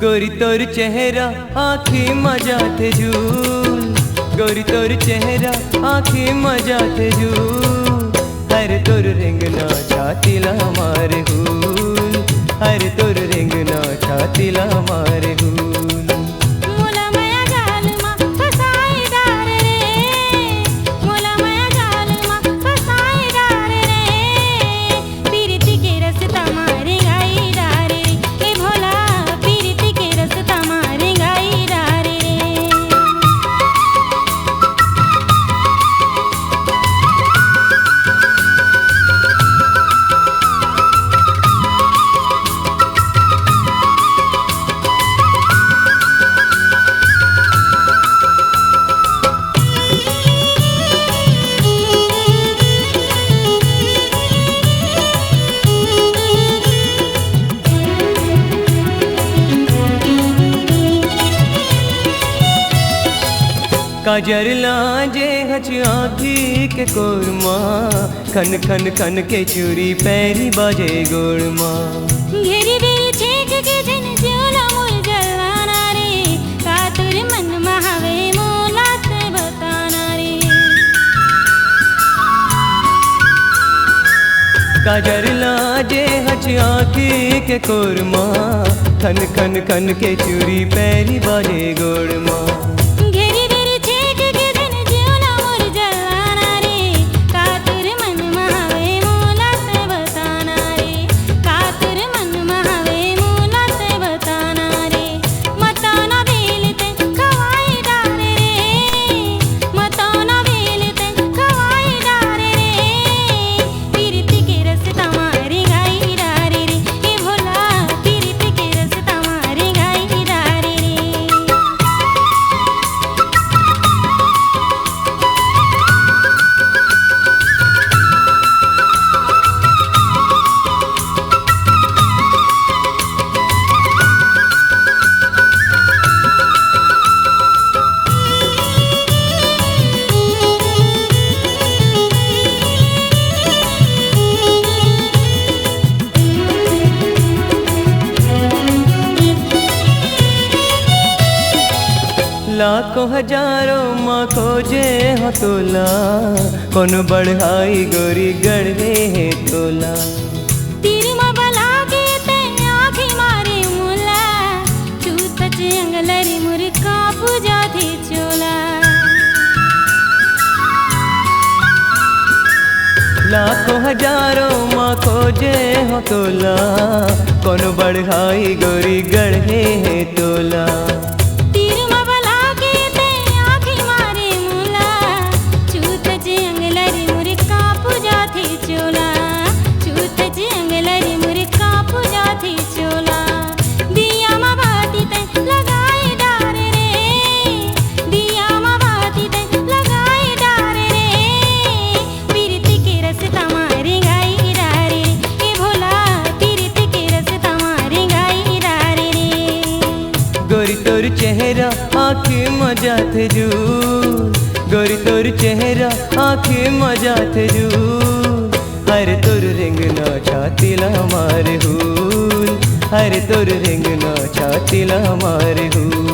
गोरी तोर चेहरा आँखी मजा थे झूल, गोरी तोर चेहरा आँखी मजा थे झूल। हर तोर रेंगना छातीला मारे हुल, हर तोर रेंगना छातीला मारे हुल। काजर लाजे हच आँखी के कोरमा, खन खन खन के चूड़ी पैरी बाजे गोरमा। घेरी बेरी छेक के जन जोला मोर जलवाना रे, कातुर मन महावे मोला ते बताना रे। काजर लाजे हच आँखी के कोरमा, खन खन खन के चूड़ी पैरी बाजे गोरमा। लाखों हजारों माँ खोजे हो तोला, कौन बढ़ाई गोरी गढ़े है तोला। तीर मा बला के ते आँखी मारे मुला, चूत चंगलरी मुर्का पूजा थी चोला। लाखों हजारों माँ खोजे हो तोला, कौन बढ़ाई गोरी गढ़े है तोला। गोरी तोर चेहरा आँखी मजा थे झूल, गोरी तोर चेहरा आँखी मजा थे झूल। हर तोर रेंगना छातीला मारे हुल, हर तोर रेंगना छातीला मारे हुल।